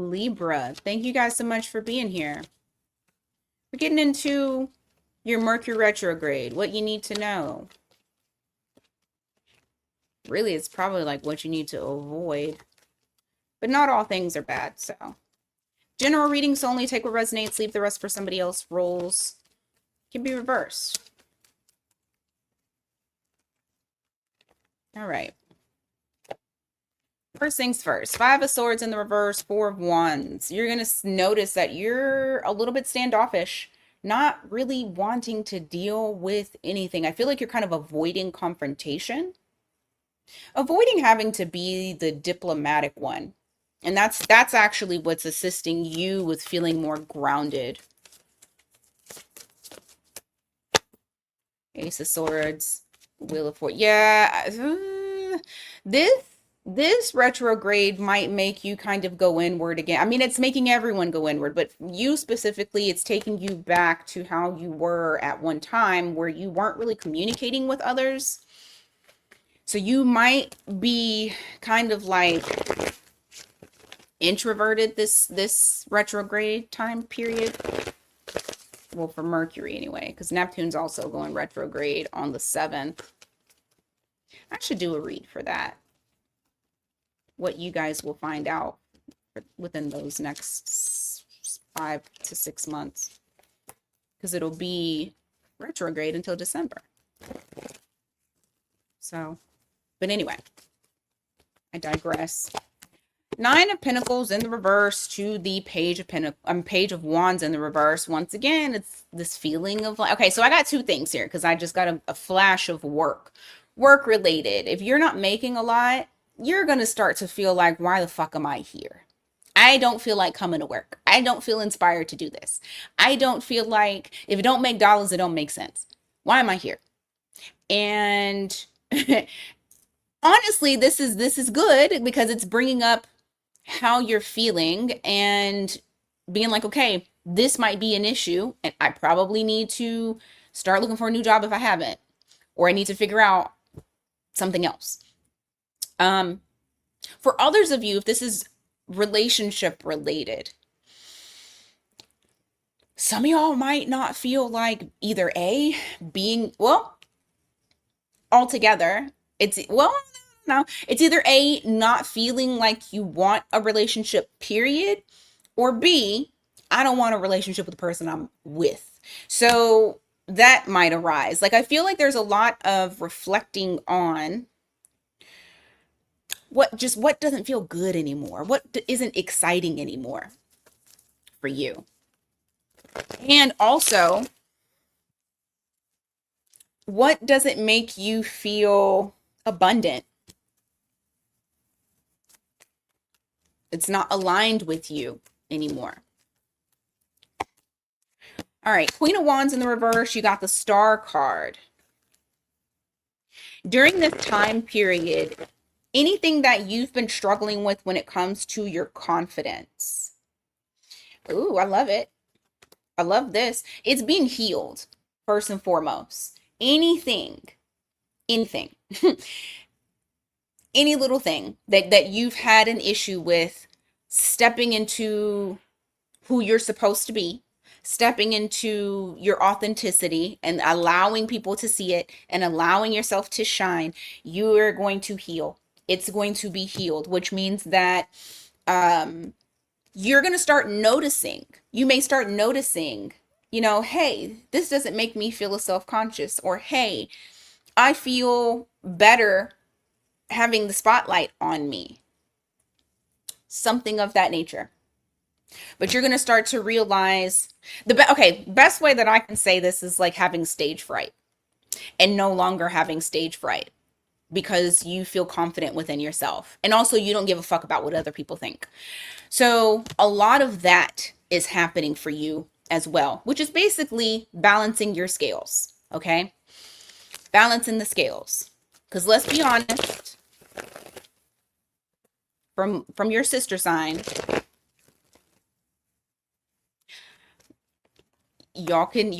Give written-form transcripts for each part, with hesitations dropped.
Libra. Thank you guys so much for being here. We're getting into your Mercury retrograde, what you need to know. Really, it's probably like what you need to avoid. But not all things are bad, so. General readings only. Take what resonates, leave the rest for somebody else. Roles can be reversed. All right. First things first. 5 of Swords in the reverse, 4 of Wands. You're going to notice that you're a little bit standoffish, not really wanting to deal with anything. I feel like you're kind of avoiding confrontation, avoiding having to be the diplomatic one. And that's actually what's assisting you with feeling more grounded. Ace of Swords, Wheel of Fortune. Yeah, this retrograde might make you kind of go inward again. I mean, it's making everyone go inward, but you specifically, it's taking you back to how you were at one time where you weren't really communicating with others. So you might be kind of like introverted this retrograde time period. Well, for Mercury anyway, because Neptune's also going retrograde on the 7th. I should do a read for that. What you guys will find out within those next 5 to 6 months, because it'll be retrograde until December. So, but anyway, I digress. 9 of Pentacles in the reverse to the Page of Wands in the reverse. Once again, it's this feeling of like, okay, so I got 2 things here because I just got a flash of work related. If you're not making a lot, you're going to start to feel like, why the fuck am I here? I don't feel like coming to work. I don't feel inspired to do this. I don't feel like if it don't make dollars, it don't make sense. Why am I here? And honestly, this is good because it's bringing up how you're feeling and being like, okay, this might be an issue and I probably need to start looking for a new job if I haven't, or I need to figure out something else. For others of you, if this is relationship related, some of y'all might not feel like either A, being, well, altogether, it's, well, no, it's either A, not feeling like you want a relationship, period, or B, I don't want a relationship with the person I'm with. So that might arise. Like, I feel like there's a lot of reflecting on what doesn't feel good anymore, what isn't exciting anymore for you. And also, what doesn't make you feel abundant? It's not aligned with you anymore. All right, Queen of Wands in the reverse, you got the Star card. During this time period, anything that you've been struggling with when it comes to your confidence. Ooh, I love it. I love this. It's being healed, first and foremost. Anything, any little thing that you've had an issue with, stepping into who you're supposed to be, stepping into your authenticity and allowing people to see it and allowing yourself to shine, you are going to heal. It's going to be healed, which means that you're going to start noticing. You may start noticing, hey, this doesn't make me feel self-conscious, or hey, I feel better having the spotlight on me. Something of that nature. But you're going to start to realize best way that I can say this is like having stage fright and no longer having stage fright because you feel confident within yourself. And also you don't give a fuck about what other people think. So a lot of that is happening for you as well, which is basically balancing your scales. Okay. Balancing the scales. Because let's be honest, from your sister sign, y'all can be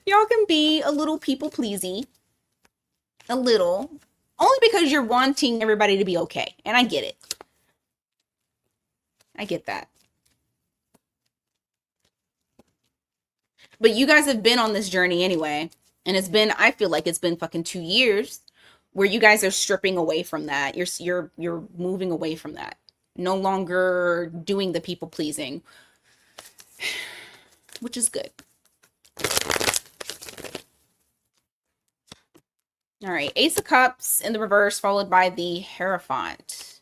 y'all can be a little people pleasy, a little, Only because you're wanting everybody to be okay. And I get it. I get that. But you guys have been on this journey anyway. And it's been, I feel like it's been fucking 2 years where you guys are stripping away from that. You're moving away from that. No longer doing the people pleasing, which is good. All right, Ace of Cups in the reverse, followed by the Hierophant.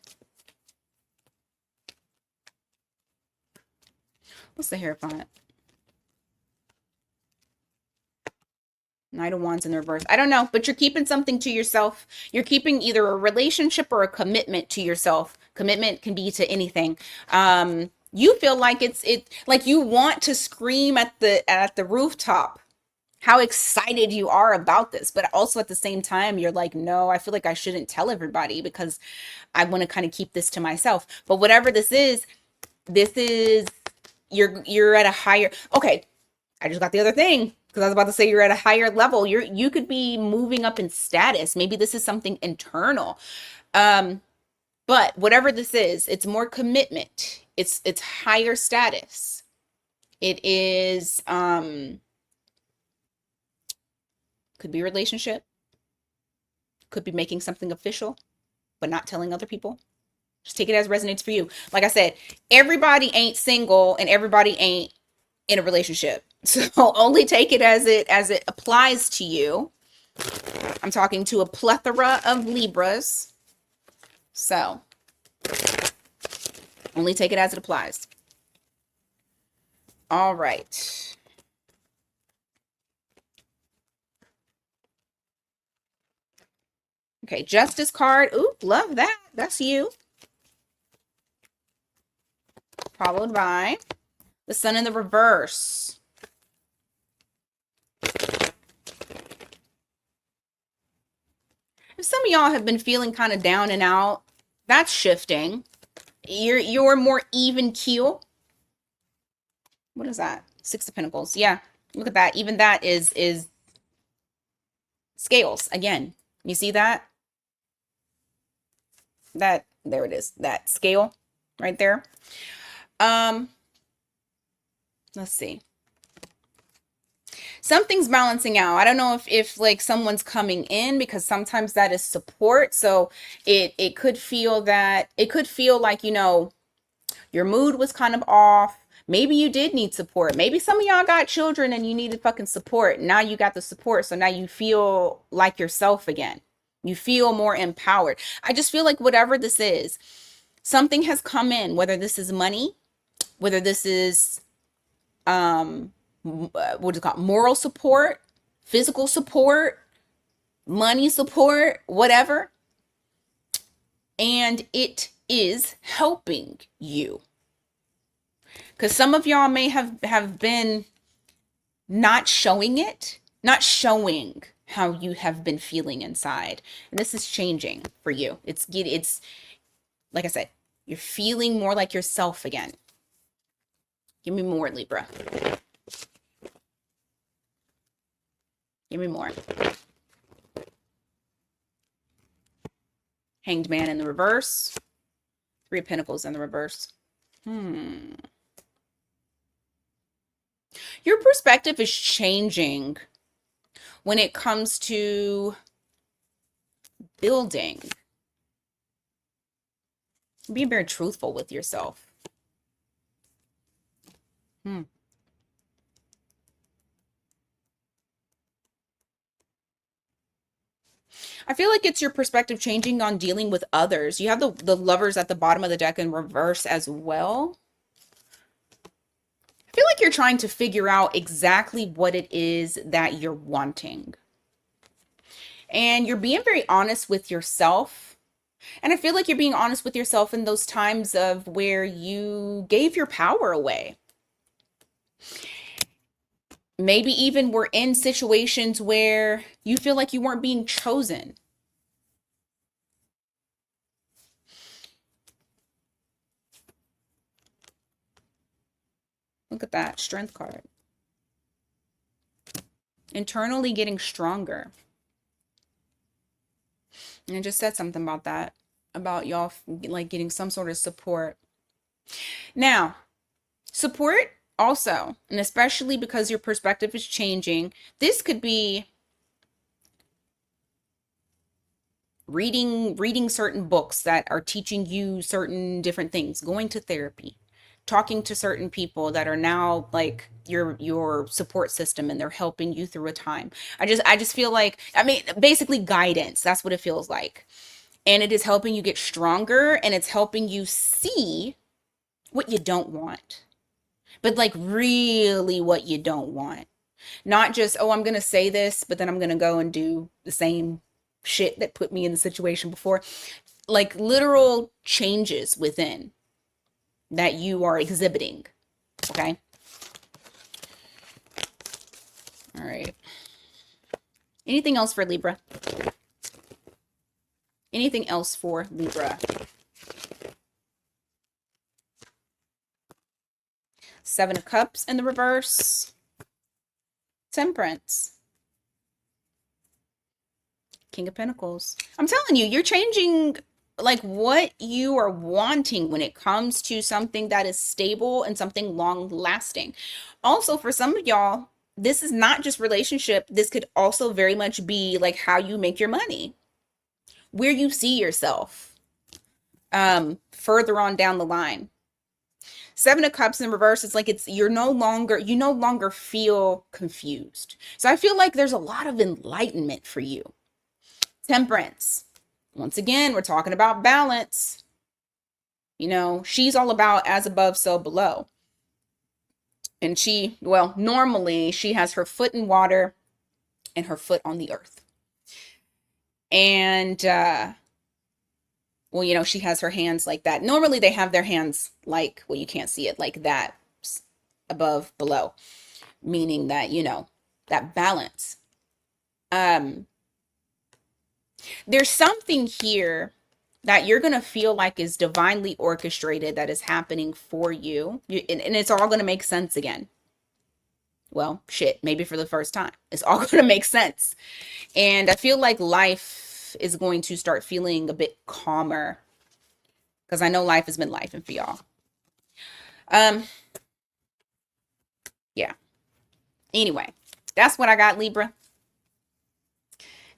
What's the Hierophant? Knight of Wands in the reverse. I don't know, but you're keeping something to yourself. You're keeping either a relationship or a commitment to yourself. Commitment can be to anything. You feel like it's like you want to scream at the rooftop how excited you are about this, but also at the same time you're like, no, I feel like I shouldn't tell everybody because I want to kind of keep this to myself. But whatever this is you're at a higher, okay, I just got the other thing because I was about to say you're at a higher level. You could be moving up in status. Maybe this is something internal. But whatever this is, it's more commitment. It's higher status. It is could be a relationship, could be making something official, but not telling other people. Just take it as resonates for you. Like I said, everybody ain't single and everybody ain't in a relationship. So only take it as it applies to you. I'm talking to a plethora of Libras. So only take it as it applies. All right. Okay, Justice card. Ooh, love that. That's you. Followed by the Sun in the reverse. If some of y'all have been feeling kind of down and out, that's shifting. You're more even keel. What is that? Six of Pentacles. Yeah, look at that. Even that is scales again. You see that? That there it is. That scale right there. Let's see. Something's balancing out. I don't know if like someone's coming in because sometimes that is support. So it could feel that it could feel like, you know, your mood was kind of off. Maybe you did need support. Maybe some of y'all got children and you needed fucking support. Now you got the support. So now you feel like yourself again. You feel more empowered. I just feel like whatever this is, something has come in, whether this is money, whether this is what is it called? Moral support, physical support, money support, whatever. And it is helping you. Because some of y'all may have been not showing it, not showing how you have been feeling inside. And this is changing for you. It's like I said, you're feeling more like yourself again. Give me more, Libra. Give me more. Hanged Man in the reverse. Three of Pentacles in the reverse. Your perspective is changing when it comes to building. Be very truthful with yourself. I feel like it's your perspective changing on dealing with others. You have the Lovers at the bottom of the deck in reverse as well. I feel like you're trying to figure out exactly what it is that you're wanting. And you're being very honest with yourself. And I feel like you're being honest with yourself in those times of where you gave your power away. Maybe even we're in situations where you feel like you weren't being chosen. Look at that Strength card. Internally getting stronger. And I just said something about that, about y'all like getting some sort of support. Now, support also, and especially because your perspective is changing, this could be reading certain books that are teaching you certain different things, going to therapy, talking to certain people that are now like your support system, and they're helping you through a time. I just feel like, I mean, basically guidance. That's what it feels like. And it is helping you get stronger, and it's helping you see what you don't want. But like really what you don't want. Not just, oh, I'm going to say this, but then I'm going to go and do the same shit that put me in the situation before. Like literal changes within that you are exhibiting. Okay. All right. Anything else for Libra? Anything else for Libra? Seven of Cups in the reverse. Temperance. King of Pentacles. I'm telling you, you're changing like what you are wanting when it comes to something that is stable and something long lasting. Also, for some of y'all, this is not just relationship. This could also very much be like how you make your money, where you see yourself further on down the line. Seven of Cups in reverse, it's like you no longer feel confused. So I feel like there's a lot of enlightenment for you. Temperance. Once again, we're talking about balance. You know, she's all about as above, so below. And normally she has her foot in water and her foot on the earth. And, she has her hands like that. Normally they have their hands like, well, you can't see it like that, above, below, meaning that, that balance. There's something here that you're going to feel like is divinely orchestrated that is happening for you. And it's all going to make sense again. Well, shit, maybe for the first time. It's all going to make sense. And I feel like life is going to start feeling a bit calmer, because I know life has been life for y'all. Yeah. Anyway, that's what I got, Libra.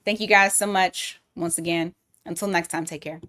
Thank you guys so much once again. Until next time, take care.